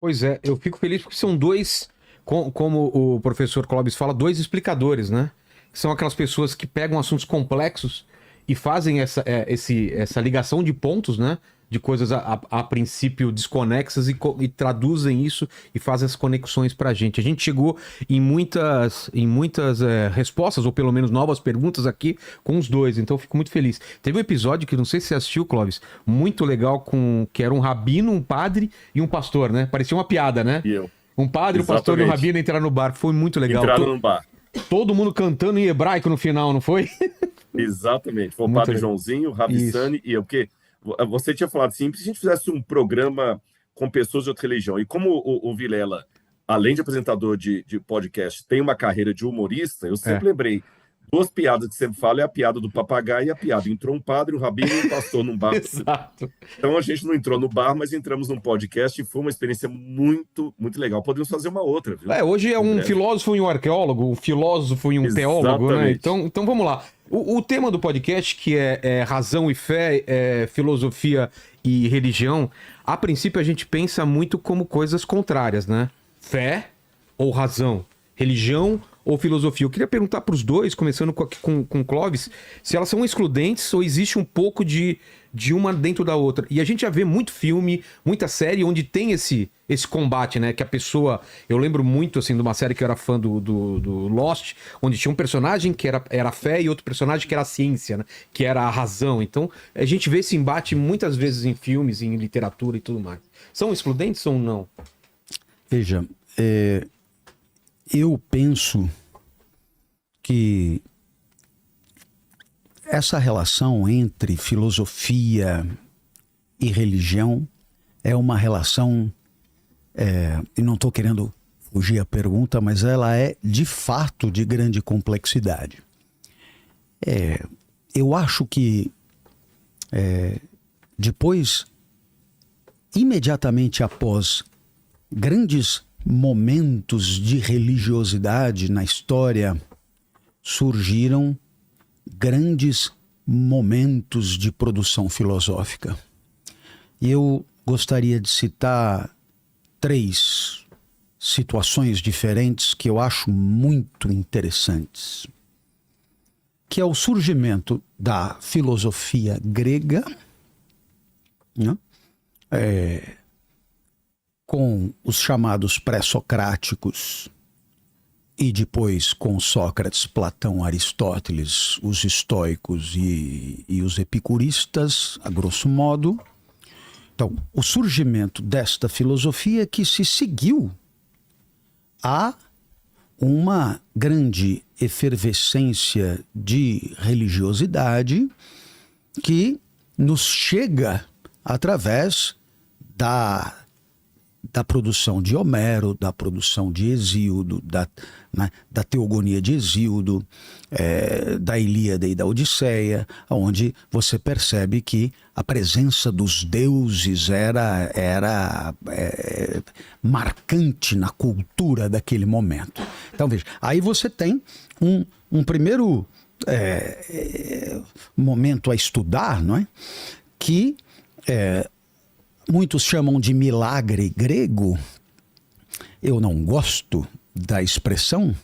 Pois é, eu fico feliz porque são dois, como o professor Clóvis fala, dois explicadores, né? São aquelas pessoas que pegam assuntos complexos e fazem essa ligação de pontos, né? De coisas a princípio desconexas e traduzem isso e fazem as conexões pra gente. A gente chegou em muitas respostas, ou pelo menos novas perguntas aqui com os dois, então eu fico muito feliz. Teve um episódio que não sei se você assistiu, Clóvis, muito legal, que era um rabino, um padre e um pastor, né? Parecia uma piada, né? E eu. Um padre, um pastor e um Exatamente. rabino entraram no bar. Foi muito legal. Entraram no bar. Todo mundo cantando em hebraico no final, não foi? Exatamente. Foi o Muito Padre legal. Joãozinho, o Isso. Ravissani e eu. Porque você tinha falado assim, se a gente fizesse um programa com pessoas de outra religião, e como o Vilela, além de apresentador de podcast, tem uma carreira de humorista, eu É. sempre lembrei. Duas piadas que você fala é a piada do papagaio e a piada. Entrou um padre, um rabino e um pastor num bar. Exato. Então a gente não entrou no bar, mas entramos num podcast e foi uma experiência muito, muito legal. Podemos fazer uma outra, viu? Hoje é Em um breve. filósofo e um arqueólogo, um filósofo e um teólogo, né? Exatamente. Então vamos lá. O tema do podcast, que é razão e fé, filosofia e religião, a princípio a gente pensa muito como coisas contrárias, né? Fé ou razão? Religião ou filosofia? Eu queria perguntar para os dois, começando com Clóvis, se elas são excludentes ou existe um pouco de uma dentro da outra. E a gente já vê muito filme, muita série onde tem esse combate, né? Que a pessoa. Eu lembro muito, assim, de uma série que eu era fã do Lost, onde tinha um personagem que era a fé e outro personagem que era a ciência, né? Que era a razão. Então, a gente vê esse embate muitas vezes em filmes, em literatura e tudo mais. São excludentes ou não? Veja, eu penso que essa relação entre filosofia e religião é uma relação, e não estou querendo fugir à pergunta, mas ela é de fato de grande complexidade. Eu acho que depois, imediatamente após grandes momentos de religiosidade na história, surgiram grandes momentos de produção filosófica. E eu gostaria de citar 3 situações diferentes que eu acho muito interessantes, que é o surgimento da filosofia grega, né? Com os chamados pré-socráticos e depois com Sócrates, Platão, Aristóteles, os estoicos e os epicuristas, a grosso modo. Então, o surgimento desta filosofia que se seguiu a uma grande efervescência de religiosidade que nos chega através da produção de Homero, da produção de Hesíodo, da Teogonia de Hesíodo, da Ilíada e da Odisseia, onde você percebe que a presença dos deuses era marcante na cultura daquele momento. Então, veja, aí você tem um primeiro momento a estudar, não é? Que muitos chamam de milagre grego. Eu não gosto da expressão,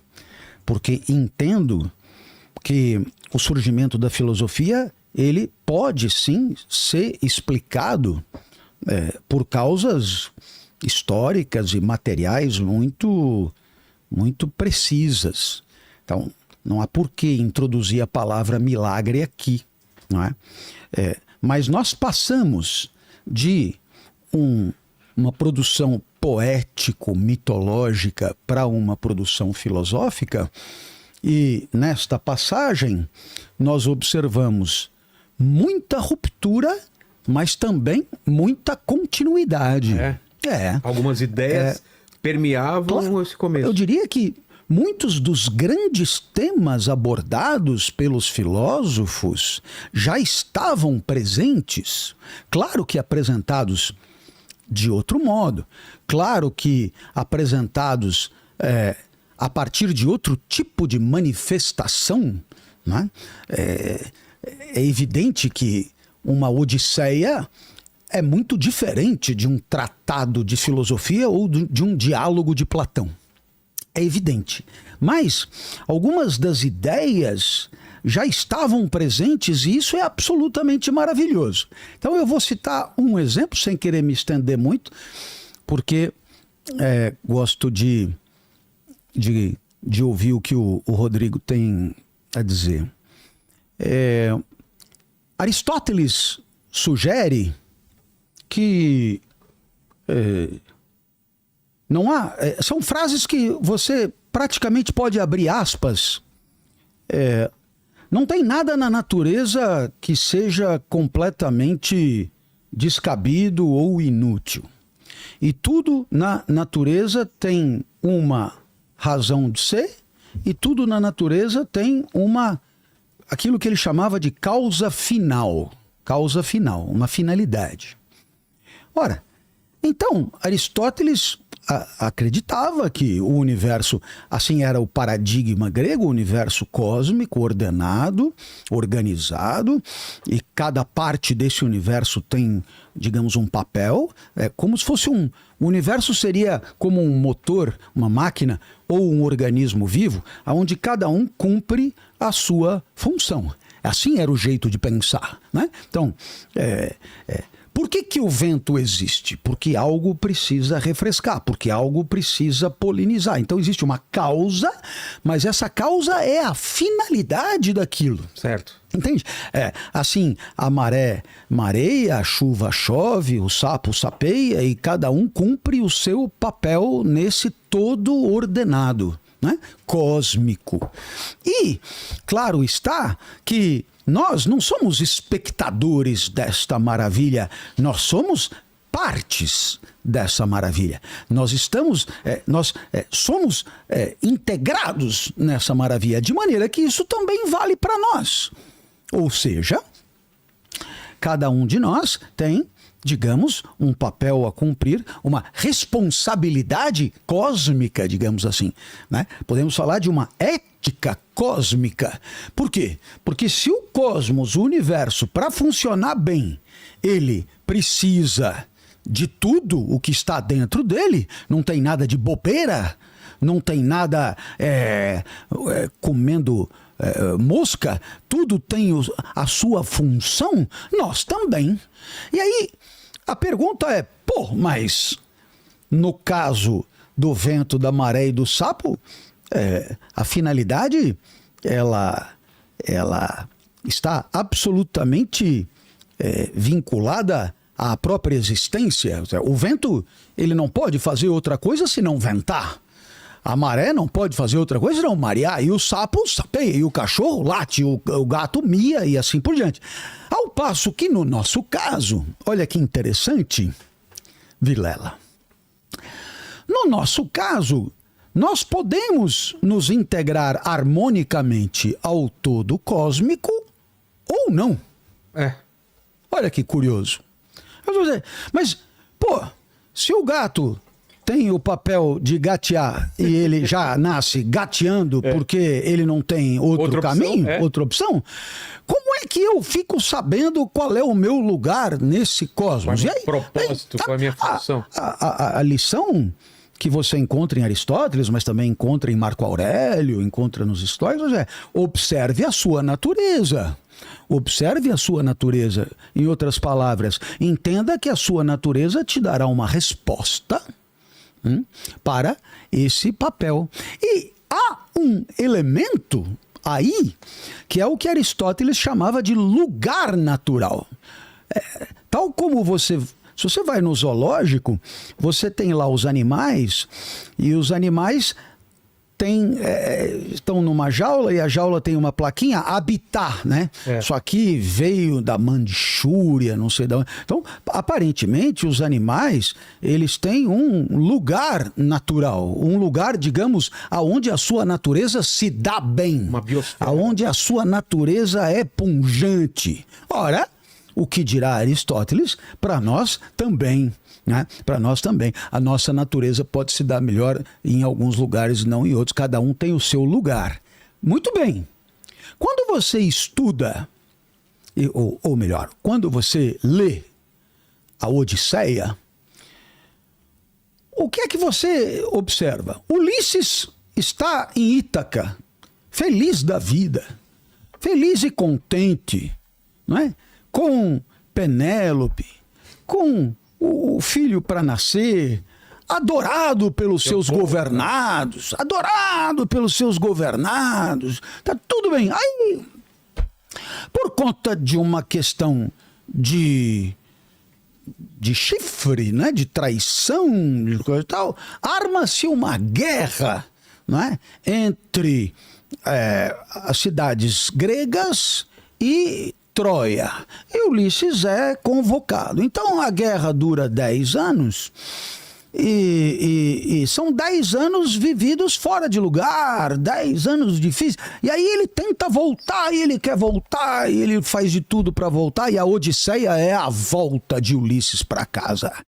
porque entendo que o surgimento da filosofia, ele pode sim ser explicado por causas históricas e materiais muito, muito precisas. Então, não há por que introduzir a palavra milagre aqui, não é? Mas nós passamos de uma produção poético-mitológica para uma produção filosófica, e nesta passagem nós observamos muita ruptura, mas também muita continuidade. Algumas ideias permeavam esse começo. Eu diria que muitos dos grandes temas abordados pelos filósofos já estavam presentes, claro que apresentados de outro modo, claro que apresentados a partir de outro tipo de manifestação, né? É evidente que uma Odisseia é muito diferente de um tratado de filosofia ou de um diálogo de Platão. É evidente. Mas algumas das ideias já estavam presentes e isso é absolutamente maravilhoso. Então eu vou citar um exemplo, sem querer me estender muito, porque gosto de ouvir o que o Rodrigo tem a dizer. Aristóteles sugere que não há... são frases que você praticamente pode abrir aspas. Não tem nada na natureza que seja completamente descabido ou inútil. E tudo na natureza tem uma razão de ser e tudo na natureza tem aquilo que ele chamava de causa final, uma finalidade. Ora, então, Aristóteles acreditava que o universo, assim era o paradigma grego, o universo cósmico, ordenado, organizado, e cada parte desse universo tem, digamos, um papel, como se fosse o universo seria como um motor, uma máquina ou um organismo vivo, onde cada um cumpre a sua função. Assim era o jeito de pensar, né? Então, por que o vento existe? Porque algo precisa refrescar, porque algo precisa polinizar. Então existe uma causa, mas essa causa é a finalidade daquilo. Certo. Entende? Assim, a maré mareia, a chuva chove, o sapo sapeia e cada um cumpre o seu papel nesse todo ordenado, né? Cósmico. E, claro está que nós não somos espectadores desta maravilha, nós somos partes dessa maravilha. Nós somos integrados nessa maravilha, de maneira que isso também vale para nós. Ou seja, cada um de nós tem, digamos, um papel a cumprir, uma responsabilidade cósmica, digamos assim, né? Podemos falar de uma ética cósmica. Por quê? Porque se o cosmos, o universo, para funcionar bem, ele precisa de tudo o que está dentro dele, não tem nada de bobeira, não tem nada comendo mosca, tudo tem a sua função, nós também. E aí, a pergunta é, mas no caso do vento, da maré e do sapo, a finalidade, ela está absolutamente vinculada à própria existência. O vento, ele não pode fazer outra coisa senão ventar. A maré não pode fazer outra coisa senão marear. E o sapo sapeia, e o cachorro late, o gato mia e assim por diante. Ao passo que no nosso caso, olha que interessante, Vilela. No nosso caso, nós podemos nos integrar harmonicamente ao todo cósmico ou não. Olha que curioso. Eu vou dizer, mas, se o gato tem o papel de gatear e ele já nasce gateando porque ele não tem outro caminho, outra opção, como é que eu fico sabendo qual é o meu lugar nesse cosmos? Qual é o meu propósito, qual é a minha função? A lição que você encontra em Aristóteles, mas também encontra em Marco Aurélio, encontra nos estoicos, observe a sua natureza. Observe a sua natureza. Em outras palavras, entenda que a sua natureza te dará uma resposta para esse papel. E há um elemento aí que é o que Aristóteles chamava de lugar natural. Tal como se você vai no zoológico, você tem lá os animais, e os animais estão numa jaula, e a jaula tem uma plaquinha, habitar, né? Isso aqui veio da Manchúria, não sei de onde. Então, aparentemente, os animais, eles têm um lugar natural, um lugar, digamos, aonde a sua natureza se dá bem, uma biosfera, aonde a sua natureza é pungente. Ora, o que dirá Aristóteles, para nós também, né? Para nós também. A nossa natureza pode se dar melhor em alguns lugares, não em outros. Cada um tem o seu lugar. Muito bem. Quando você estuda, ou melhor, quando você lê a Odisseia, o que é que você observa? Ulisses está em Ítaca, feliz da vida, feliz e contente, não é? Com Penélope, com o filho para nascer, adorado pelos seus governados, tá tudo bem. Aí, por conta de uma questão de chifre, né, de traição, de coisa e tal, arma-se uma guerra, não é, entre as cidades gregas e Troia. E Ulisses é convocado. Então a guerra dura 10 anos e são 10 anos vividos fora de lugar, 10 anos difíceis. E aí ele tenta voltar, e ele quer voltar, e ele faz de tudo para voltar, e a Odisseia é a volta de Ulisses para casa.